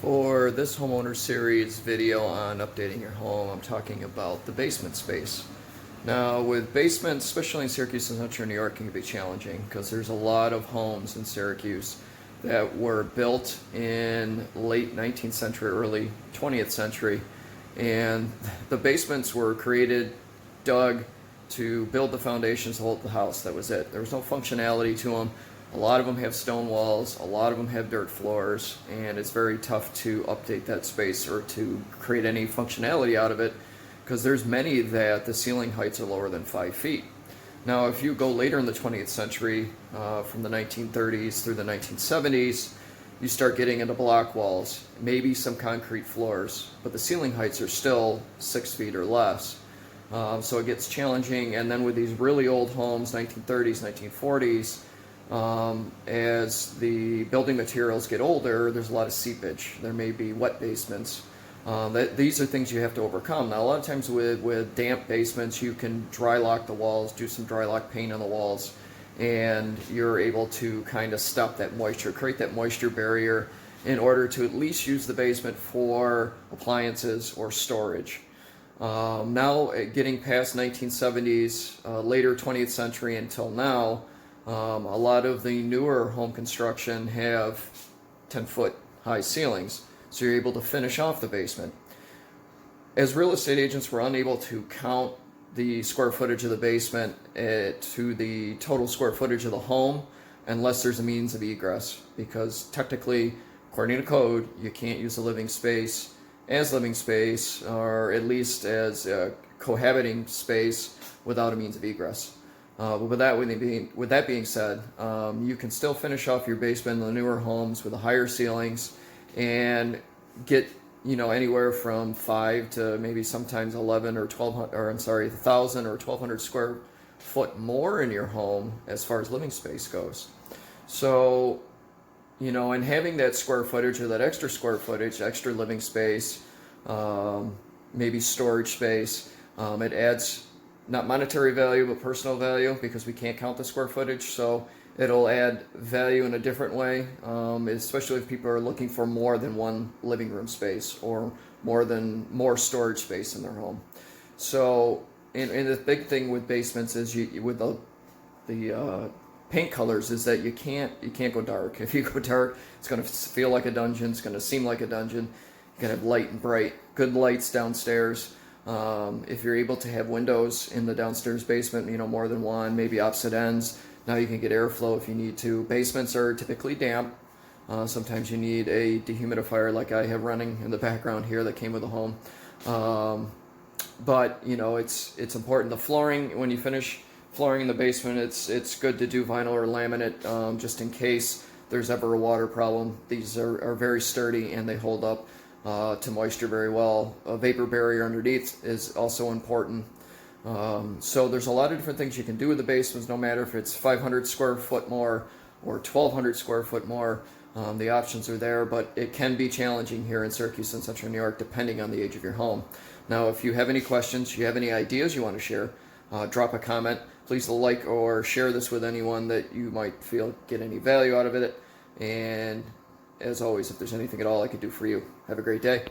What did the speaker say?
For this homeowner series video on updating your home, I'm talking about the basement space. Now with basements, especially in Syracuse and Central New York, it can be challenging because there's a lot of homes in Syracuse that were built in late 19th century, early 20th century, and the basements were created, dug to build the foundations to hold the house. That was it. There was no functionality to them. A lot of them have stone walls, a lot of them have dirt floors, and it's very tough to update that space or to create any functionality out of it because there's many that the ceiling heights are lower than 5 feet. Now if you go later in the 20th century, from the 1930s through the 1970s, you start getting into block walls, maybe some concrete floors, but the ceiling heights are still 6 feet or less. So it gets challenging, and then with these really old homes, 1930s, 1940s, as the building materials get older, there's a lot of seepage. There may be wet basements. These are things you have to overcome. Now, a lot of times with damp basements, you can dry lock the walls, do some dry lock paint on the walls, and you're able to kind of stop that moisture, create that moisture barrier in order to at least use the basement for appliances or storage. Now, getting past 1970s, later 20th century until now, a lot of the newer home construction have 10-foot high ceilings, so you're able to finish off the basement. As real estate agents, we're unable to count the square footage of the basement to the total square footage of the home unless there's a means of egress, because technically, according to code, you can't use the living space as living space, or at least as a cohabiting space without a means of egress. But with that being said, you can still finish off your basement in the newer homes with the higher ceilings and get anywhere from 5 to maybe sometimes 11 or 1200, or I'm sorry, 1,000 or 1,200 square foot more in your home as far as living space goes. So, and having that square footage or that extra square footage, extra living space, maybe storage space, it adds not monetary value, but personal value, because we can't count the square footage. So it'll add value in a different way, especially if people are looking for more than one living room space or more storage space in their home. So, and the big thing with basements is with the paint colors is that you can't go dark. If you go dark, it's going to feel like a dungeon. It's going to seem like a dungeon. You can have light and bright, good lights downstairs. If you're able to have windows in the downstairs basement, more than one, maybe opposite ends, now you can get airflow if you need to. Basements are typically damp. Sometimes you need a dehumidifier like I have running in the background here that came with the home. But it's important. The flooring, when you finish flooring in the basement, it's good to do vinyl or laminate, just in case there's ever a water problem. These are very sturdy and they hold up to moisture very well. A vapor barrier underneath is also important. So there's a lot of different things you can do with the basements, no matter if it's 500 square foot more or 1,200 square foot more. The options are there, but it can be challenging here in Syracuse and Central New York depending on the age of your home. Now, if you have any questions, you have any ideas you want to share, drop a comment. Please like or share this with anyone that you might feel get any value out of it. And as always, if there's anything at all I could do for you, have a great day.